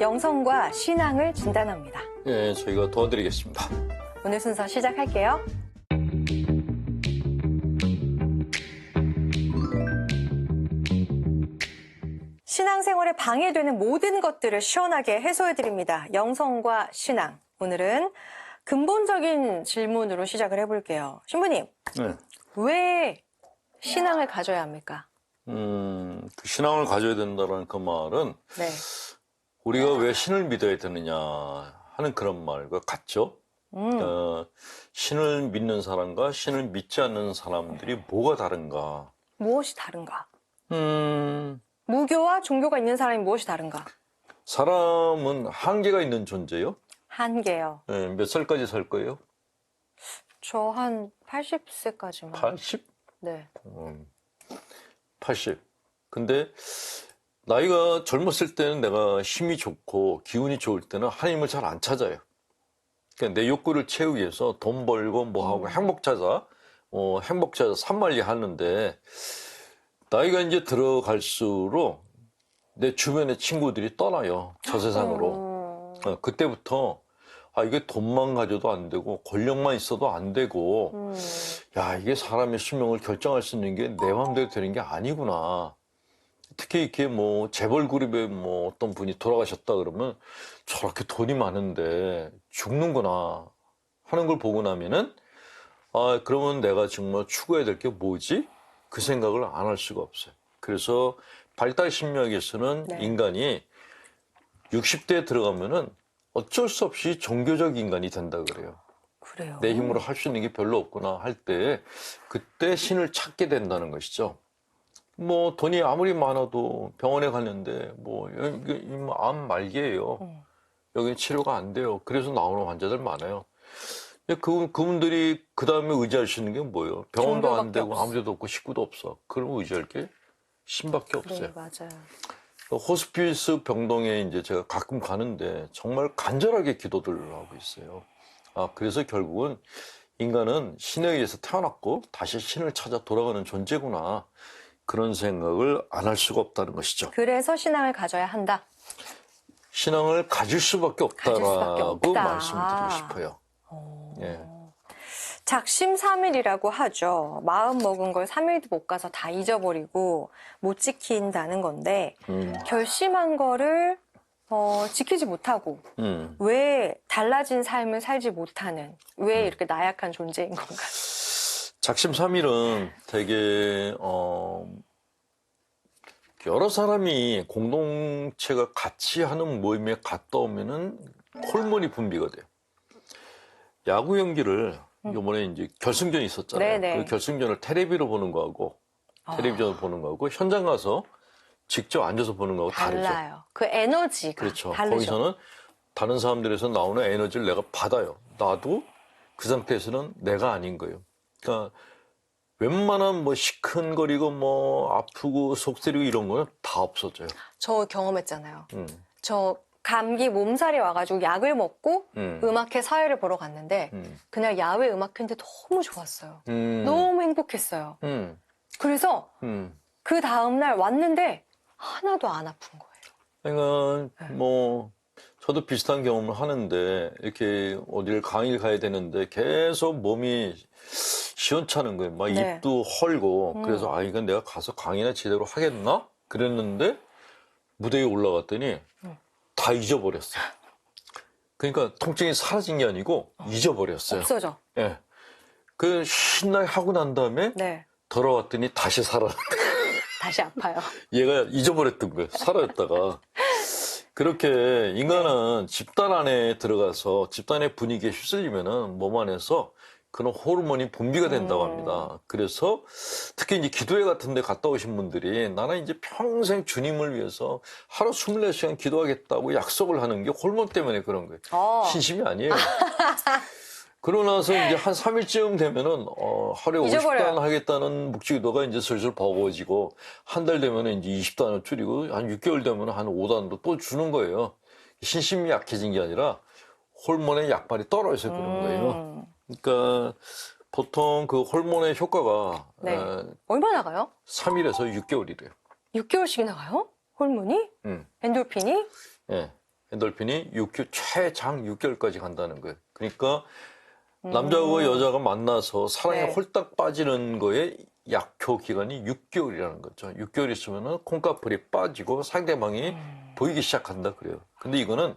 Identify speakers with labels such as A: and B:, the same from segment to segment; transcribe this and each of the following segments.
A: 영성과 신앙을 진단합니다.
B: 예, 저희가 도와드리겠습니다.
A: 오늘 순서 시작할게요. 신앙생활에 방해되는 모든 것들을 시원하게 해소해드립니다. 영성과 신앙. 오늘은 근본적인 질문으로 시작을 해볼게요. 신부님,
B: 네.
A: 왜 신앙을 가져야 합니까?
B: 그 신앙을 가져야 된다는 그 말은
A: 네.
B: 우리가 왜 신을 믿어야 되느냐 하는 그런 말과 같죠. 신을 믿는 사람과 신을 믿지 않는 사람들이 뭐가 다른가?
A: 무엇이 다른가?
B: 음,
A: 무교와 종교가 있는 사람이 무엇이 다른가?
B: 사람은 한계가 있는 존재요.
A: 한계요.
B: 예, 몇 살까지 살 거예요?
A: 저 한 80세까지만.
B: 80?
A: 네.
B: 80. 근데 나이가 젊었을 때는 내가 힘이 좋고 기운이 좋을 때는 하나님을 잘 안 찾아요. 그러니까 내 욕구를 채우기 위해서 돈 벌고 뭐 하고 행복 찾아 산말리 하는데 나이가 이제 들어갈수록 내 주변의 친구들이 떠나요. 저 세상으로. 그때부터 이게 돈만 가져도 안 되고 권력만 있어도 안 되고 야, 이게 사람의 수명을 결정할 수 있는 게 내 마음대로 되는 게 아니구나. 특히 이렇게 뭐 재벌 그룹에 뭐 어떤 분이 돌아가셨다 그러면 저렇게 돈이 많은데 죽는구나 하는 걸 보고 나면은 그러면 내가 정말 추구해야 될 게 뭐지? 그 생각을 안 할 수가 없어요. 그래서 발달 심리학에서는
A: 네.
B: 인간이 60대에 들어가면은 어쩔 수 없이 종교적 인간이 된다 그래요.
A: 그래요.
B: 내 힘으로 할 수 있는 게 별로 없구나 할 때 그때 신을 찾게 된다는 것이죠. 뭐 돈이 아무리 많아도 병원에 갔는데 암 말기예요. 여기 치료가 안 돼요. 그래서 나오는 환자들 많아요. 근데 그분들이 그 다음에 의지할 수 있는 게 뭐예요? 병원도 안 되고
A: 없어.
B: 아무 데도 없고 식구도 없어. 그럼 의지할 게 신밖에 없어요.
A: 네, 맞아요.
B: 호스피스 병동에 이제 제가 가끔 가는데 정말 간절하게 기도들을 하고 있어요. 그래서 결국은 인간은 신에 의해서 태어났고 다시 신을 찾아 돌아가는 존재구나. 그런 생각을 안 할 수가 없다는 것이죠.
A: 그래서 신앙을 가져야 한다.
B: 신앙을 가질 수밖에 없다라고 말씀드리고 싶어요. 예.
A: 작심삼일이라고 하죠. 마음 먹은 걸 3일도 못 가서 다 잊어버리고 못 지킨다는 건데 결심한 거를 지키지 못하고 왜 달라진 삶을 살지 못하는 왜 이렇게 나약한 존재인 건가?
B: 작심삼일은 되게 여러 사람이 공동체가 같이 하는 모임에 갔다 오면은 호르몬이 분비가 돼요. 야구 경기를 이번에 이제 결승전이 있었잖아요.
A: 네네.
B: 그 결승전을 텔레비로 보는 거하고 텔레비전을 보는 거하고 현장 가서 직접 앉아서 보는 거하고 다르죠.
A: 달라요. 그 에너지가
B: 그렇죠.
A: 다르죠.
B: 거기서는 다른 사람들에서 나오는 에너지를 내가 받아요. 나도 그 상태에서는 내가 아닌 거예요. 그러니까 웬만한 뭐 시큰거리고 뭐 아프고 속 쓰리고 이런 거는 다 없어져요.
A: 저 경험했잖아요. 저 감기 몸살이 와가지고 약을 먹고 음악회 사회를 보러 갔는데 그날 야외 음악회인데 너무 좋았어요. 너무 행복했어요. 그래서 그 다음날 왔는데 하나도 안 아픈 거예요.
B: 그러니까 뭐 저도 비슷한 경험을 하는데 이렇게 어디를 강의를 가야 되는데 계속 몸이 시원찮은 거예요. 막
A: 네.
B: 입도 헐고 그래서 이건 내가 가서 강의나 제대로 하겠나? 그랬는데 무대에 올라갔더니 다 잊어버렸어요. 그러니까 통증이 사라진 게 아니고 잊어버렸어요.
A: 없어져.
B: 예. 그 신나게 하고 난 다음에
A: 네.
B: 돌아왔더니 다시 살아났대.
A: 다시 아파요.
B: 얘가 잊어버렸던 거예요. 사라졌다가. 그렇게 인간은 집단 안에 들어가서 집단의 분위기에 휩쓸리면은 몸 안에서 그런 호르몬이 분비가 된다고 합니다. 그래서 특히 이제 기도회 같은 데 갔다 오신 분들이 나는 이제 평생 주님을 위해서 하루 24시간 기도하겠다고 약속을 하는 게 호르몬 때문에 그런 거예요. 신심이 아니에요. 그러고 나서 이제 한 3일쯤 되면은, 하루에
A: 잊어버려요.
B: 50단 하겠다는 묵주기도가 이제 슬슬 버거워지고, 한 달 되면은 이제 20단을 줄이고, 한 6개월 되면은 한 5단도 또 주는 거예요. 신심이 약해진 게 아니라, 호르몬의 약발이 떨어져서 그런 거예요. 그러니까, 보통 그 호르몬의 효과가,
A: 네. 얼마 나가요?
B: 3일에서 6개월이래요.
A: 6개월씩 나가요? 호르몬이?
B: 음.
A: 엔돌핀이?
B: 예. 엔돌핀이 최장 6개월까지 간다는 거예요. 그러니까 남자와 여자가 만나서 사랑에
A: 네.
B: 홀딱 빠지는 거에 약효 기간이 6개월이라는 거죠. 6개월 있으면은 콩깍풀이 빠지고 상대방이 보이기 시작한다 그래요. 근데 이거는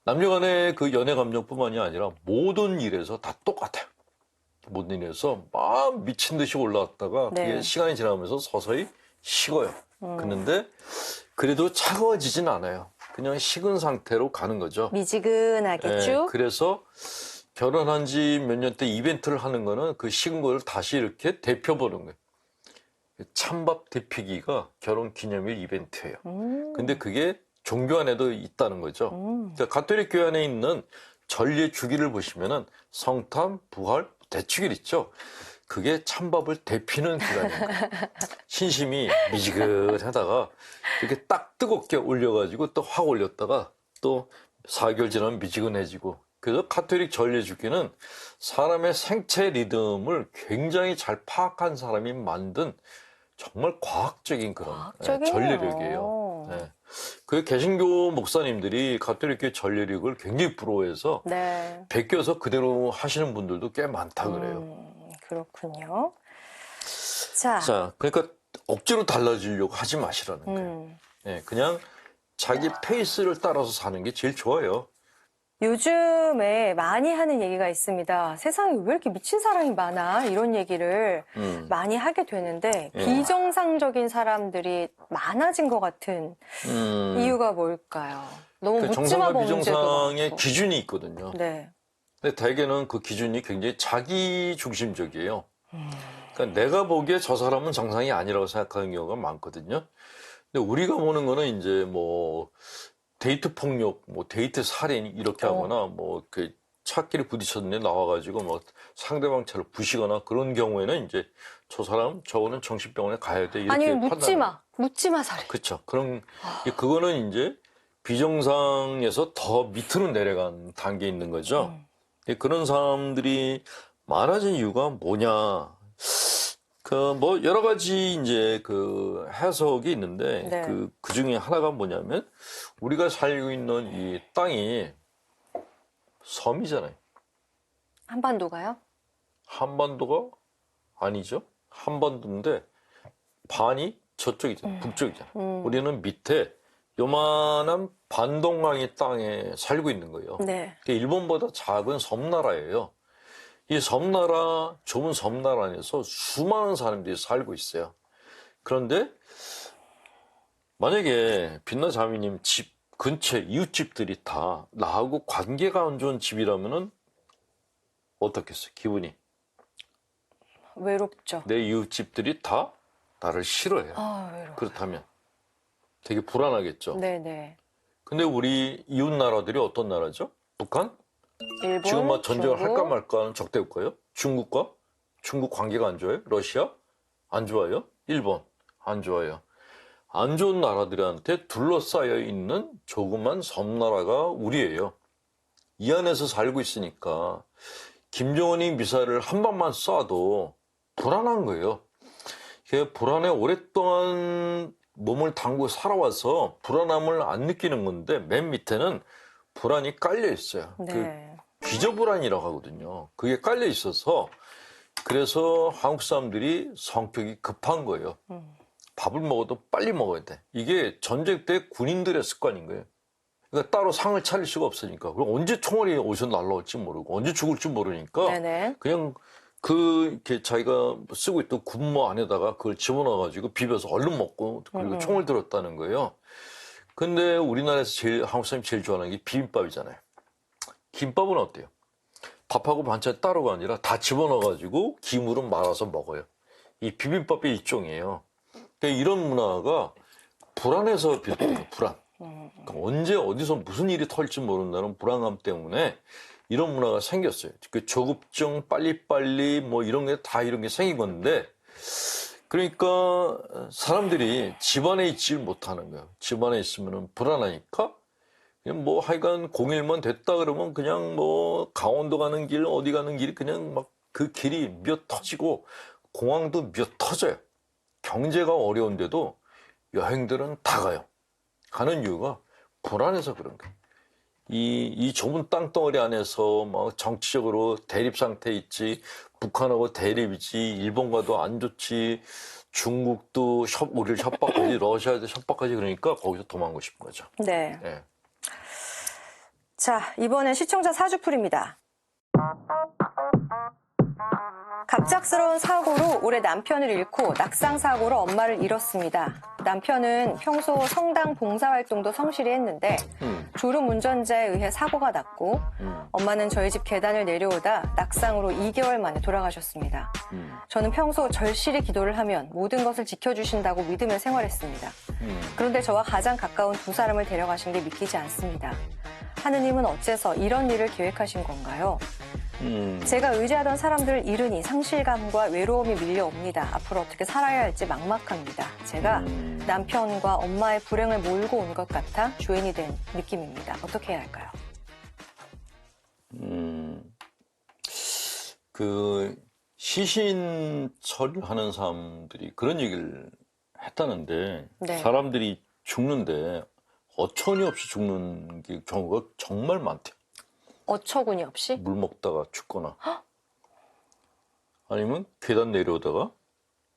B: 남녀 간의 그 연애 감정뿐만이 아니라 모든 일에서 다 똑같아요. 모든 일에서 막 미친 듯이 올라왔다가
A: 네.
B: 그게 시간이 지나면서 서서히 식어요. 그런데 그래도 차가워지진 않아요. 그냥 식은 상태로 가는 거죠.
A: 미지근하게 쭉.
B: 그래서 결혼한 지 몇 년 때 이벤트를 하는 거는 그 식은 걸 다시 이렇게 데펴보는 거예요. 찬밥 데피기가 결혼 기념일 이벤트예요. 근데 그게 종교 안에도 있다는 거죠. 그러니까 가톨릭 교회 안에 있는 전례 주기를 보시면은 성탄, 부활, 대축일 있죠. 그게 찬밥을 데피는 기간인 거예요. 신심이 미지근하다가 이렇게 딱 뜨겁게 올려가지고 또 확 올렸다가 또 4개월 지나면 미지근해지고. 그래서 가톨릭 전례 주기는 사람의 생체 리듬을 굉장히 잘 파악한 사람이 만든 정말 과학적인 그런 전례력이에요. 네. 그 개신교 목사님들이 가톨릭교회 전례력을 굉장히 부러워해서
A: 네.
B: 베껴서 그대로 하시는 분들도 꽤 많다 그래요.
A: 그렇군요. 자,
B: 그러니까 억지로 달라지려고 하지 마시라는 거예요. 네, 그냥 자기 페이스를 따라서 사는 게 제일 좋아요.
A: 요즘에 많이 하는 얘기가 있습니다. 세상에 왜 이렇게 미친 사람이 많아? 이런 얘기를 많이 하게 되는데 비정상적인 사람들이 많아진 것 같은 이유가 뭘까요? 너무 묻지마
B: 정상과
A: 범죄도
B: 비정상의
A: 많고.
B: 기준이 있거든요.
A: 네.
B: 근데 대개는 그 기준이 굉장히 자기 중심적이에요. 그러니까 내가 보기에 저 사람은 정상이 아니라고 생각하는 경우가 많거든요. 근데 우리가 보는 거는 이제 뭐 데이트 폭력, 뭐 데이트 살인 이렇게 하거나 뭐 그 차끼리 부딪혔는데 나와가지고 뭐 상대방 차를 부시거나 그런 경우에는 이제 저 사람 저거는 정신병원에 가야 돼 이렇게
A: 아니 묻지마 살인.
B: 그렇죠. 그거는 이제 비정상에서 더 밑으로 내려간 단계에 있는 거죠. 그런 사람들이 많아진 이유가 뭐냐? 뭐 여러 가지 이제 그 해석이 있는데
A: 네.
B: 그 중에 하나가 뭐냐면 우리가 살고 있는 이 땅이 섬이잖아요.
A: 한반도가요?
B: 한반도가 아니죠. 한반도인데 반이 저쪽이잖아요. 북쪽이잖아요. 우리는 밑에 요만한 반동강의 땅에 살고 있는 거예요.
A: 네.
B: 일본보다 작은 섬나라예요. 이 섬나라, 좁은 섬나라 안에서 수많은 사람들이 살고 있어요. 그런데 만약에 빛나 자매님 집 근처에 이웃집들이 다 나하고 관계가 안 좋은 집이라면은 어떻겠어요? 기분이.
A: 외롭죠.
B: 내 이웃집들이 다 나를 싫어해요.
A: 외로워.
B: 그렇다면 되게 불안하겠죠.
A: 네네.
B: 근데 우리 이웃 나라들이 어떤 나라죠? 북한?
A: 일본,
B: 지금 막 전쟁을
A: 중국.
B: 할까 말까 하는 적대국가요? 중국과? 중국 관계가 안 좋아요? 러시아? 안 좋아요? 일본? 안 좋아요. 안 좋은 나라들한테 둘러싸여 있는 조그만 섬나라가 우리예요. 이 안에서 살고 있으니까 김정은이 미사일을 한 방만 쏴도 불안한 거예요. 불안에 오랫동안 몸을 담고 살아와서 불안함을 안 느끼는 건데 맨 밑에는 불안이 깔려 있어요.
A: 네.
B: 기저불안이라고 하거든요. 그게 깔려 있어서 그래서 한국 사람들이 성격이 급한 거예요. 밥을 먹어도 빨리 먹어야 돼. 이게 전쟁 때 군인들의 습관인 거예요. 그러니까 따로 상을 차릴 수가 없으니까. 그럼 언제 총알이 어디서 날라올지 모르고 언제 죽을지 모르니까
A: 네네.
B: 그냥 이렇게 자기가 쓰고 있던 군무 안에다가 그걸 집어넣어가지고 비벼서 얼른 먹고 그리고 총을 들었다는 거예요. 근데 우리나라에서 한국 사람이 제일 좋아하는 게 비빔밥이잖아요. 김밥은 어때요? 밥하고 반찬 따로가 아니라 다 집어넣어가지고 김으로 말아서 먹어요. 이 비빔밥의 일종이에요. 그러니까 이런 문화가 불안해서 비롯돼요. 불안. 그러니까 언제 어디서 무슨 일이 털지 모른다는 불안감 때문에 이런 문화가 생겼어요. 그 조급증, 빨리빨리 뭐 이런 게 다 이런 게 생긴 건데 그러니까 사람들이 집안에 있질 못하는 거예요. 집안에 있으면 불안하니까 그냥 뭐 하여간 0일만 됐다 그러면 그냥 뭐 강원도 가는 길 어디 가는 길이 그냥 막 그 길이 몇 터지고 공항도 몇 터져요. 경제가 어려운데도 여행들은 다 가요. 가는 이유가 불안해서 그런 거예요. 이 좁은 땅덩어리 안에서 막 정치적으로 대립 상태에 있지, 북한하고 대립이지, 일본과도 안 좋지, 중국도 우리를 협박하지, 러시아도 협박하지, 그러니까 거기서 도망가고 싶은 거죠.
A: 네.
B: 예.
A: 자, 이번엔 시청자 사주풀입니다. 갑작스러운 사고로 올해 남편을 잃고 낙상사고로 엄마를 잃었습니다. 남편은 평소 성당 봉사활동도 성실히 했는데 졸음운전자에 의해 사고가 났고 엄마는 저희 집 계단을 내려오다 낙상으로 2개월 만에 돌아가셨습니다. 저는 평소 절실히 기도를 하면 모든 것을 지켜주신다고 믿으며 생활했습니다. 그런데 저와 가장 가까운 두 사람을 데려가신 게 믿기지 않습니다. 하느님은 어째서 이런 일을 계획하신 건가요? 제가 의지하던 사람들을 잃으니 상실감과 외로움이 밀려옵니다. 앞으로 어떻게 살아야 할지 막막합니다. 제가 남편과 엄마의 불행을 몰고 온 것 같아 주인이 된 느낌입니다. 어떻게 해야 할까요?
B: 시신 처리하는 사람들이 그런 얘기를 했다는데,
A: 네.
B: 사람들이 죽는데 어처구니 없이 죽는 경우가 정말 많대요.
A: 어처구니 없이?
B: 물 먹다가 죽거나 아니면 계단 내려오다가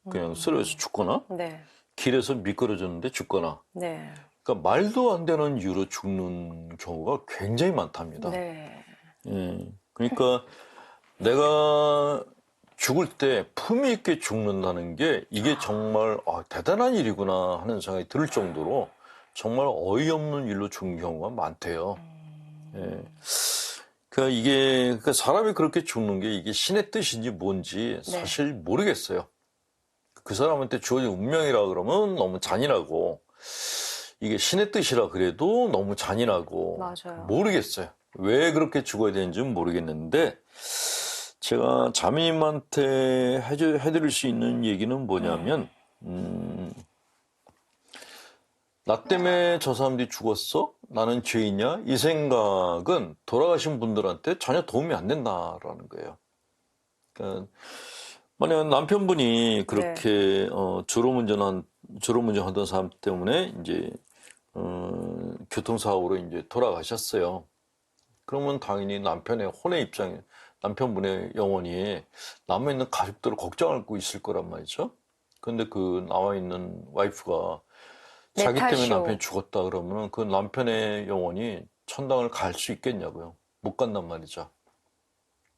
B: 그냥 쓰러져서 죽거나
A: 네.
B: 길에서 미끄러졌는데 죽거나,
A: 네.
B: 그러니까 말도 안 되는 이유로 죽는 경우가 굉장히 많답니다.
A: 네.
B: 예, 그러니까 내가 죽을 때 품위 있게 죽는다는 게 이게 정말 대단한 일이구나 하는 생각이 들 정도로 정말 어이없는 일로 죽는 경우가 많대요. 예. 그러니까 사람이 그렇게 죽는 게 이게 신의 뜻인지 뭔지 사실 모르겠어요. 그 사람한테 주어진 운명이라 그러면 너무 잔인하고, 이게 신의 뜻이라 그래도 너무 잔인하고,
A: 맞아요.
B: 모르겠어요. 왜 그렇게 죽어야 되는지는 모르겠는데, 제가 자매님한테 해드릴 수 있는 얘기는 뭐냐면, 나 때문에 저 사람들이 죽었어? 나는 죄인이야? 이 생각은 돌아가신 분들한테 전혀 도움이 안 된다라는 거예요. 그러니까 만약 남편분이 그렇게 졸음운전하던 사람 때문에 이제 교통사고로 이제 돌아가셨어요. 그러면 당연히 남편분의 영혼이 남아있는 가족들을 걱정하고 있을 거란 말이죠. 근데 그 나와있는 와이프가 자기 때문에 남편이 죽었다 그러면 그 남편의 영혼이 천당을 갈 수 있겠냐고요. 못 간단 말이죠.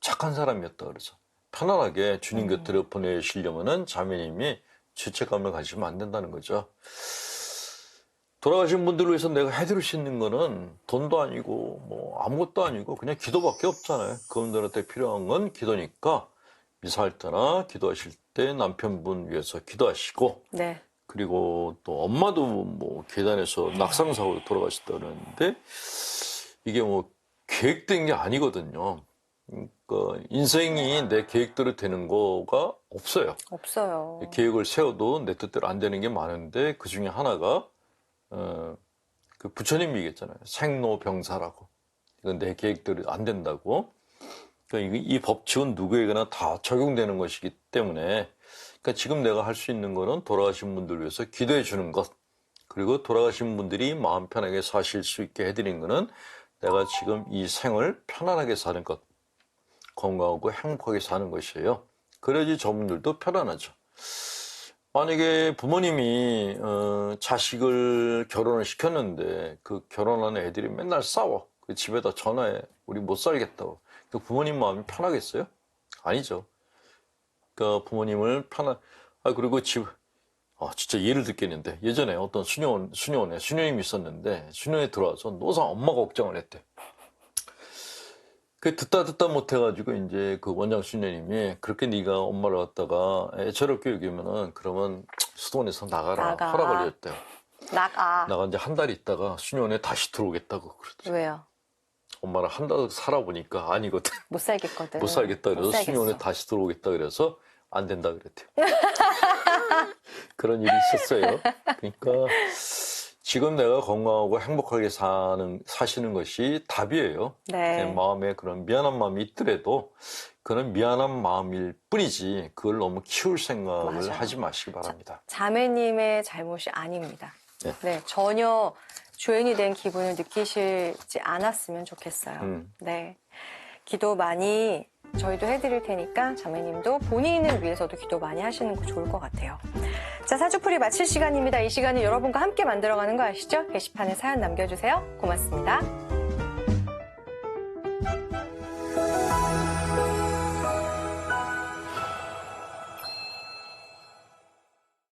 B: 착한 사람이었다 그래서 편안하게 주님 곁으로 보내시려면은 자매님이 죄책감을 가지면 안 된다는 거죠. 돌아가신 분들을 위해서 내가 해드릴 수 있는 거는 돈도 아니고 뭐 아무것도 아니고 그냥 기도밖에 없잖아요. 그분들한테 필요한 건 기도니까 미사할 때나 기도하실 때 남편분 위해서 기도하시고,
A: 네.
B: 그리고 또 엄마도 뭐 계단에서 낙상사고로 돌아가셨다 그러는데 이게 뭐 계획된 게 아니거든요. 그러니까 인생이 내 계획대로 되는 거가 없어요.
A: 없어요.
B: 계획을 세워도 내 뜻대로 안 되는 게 많은데 그 중에 하나가 그 부처님이 얘기했잖아요. 생로병사라고. 이건 내 계획대로 안 된다고. 그러니까 이 법칙은 누구에게나 다 적용되는 것이기 때문에, 그러니까 지금 내가 할 수 있는 거는 돌아가신 분들 위해서 기도해 주는 것, 그리고 돌아가신 분들이 마음 편하게 사실 수 있게 해드리는 거는 내가 지금 이 생을 편안하게 사는 것, 건강하고 행복하게 사는 것이에요. 그래야지 저분들도 편안하죠. 만약에 부모님이 자식을 결혼을 시켰는데 그 결혼한 애들이 맨날 싸워. 그 집에다 전화해. 우리 못 살겠다고. 그 부모님 마음이 편하겠어요? 아니죠. 그러니까 부모님을 그리고 진짜 예를 듣겠는데, 예전에 어떤 수녀원에 있었는데, 수녀원에 들어와서 노상 엄마가 걱정을 했대. 그 듣다 못해가지고 이제 그 원장 수녀님이 그렇게 네가 엄마를 갖다가 애처롭게 여기면은 그러면 수도원에서 나가라. 허락을 줬대요. 나가 이제 한 달 있다가 수녀원에 다시 들어오겠다고 그러더라고요.
A: 왜요?
B: 엄마랑 한 달 살아보니까 아니거든.
A: 못 살겠거든.
B: 못 살겠다 그래서 수녀원에 다시 들어오겠다 그래서 안 된다 그랬대요. 그런 일이 있었어요. 그러니까 지금 내가 건강하고 행복하게 사시는 것이 답이에요.
A: 네.
B: 마음에 그런 미안한 마음이 있더라도 그런 미안한 마음일 뿐이지 그걸 너무 키울 생각을
A: 맞아요.
B: 하지 마시기 바랍니다.
A: 자매님의 잘못이 아닙니다. 네, 전혀 주인이 된 기분을 느끼시지 않았으면 좋겠어요. 네. 기도 많이 저희도 해드릴 테니까 자매님도 본인을 위해서도 기도 많이 하시는 거 좋을 것 같아요. 자, 사주풀이 마칠 시간입니다. 이 시간을 여러분과 함께 만들어가는 거 아시죠? 게시판에 사연 남겨주세요. 고맙습니다.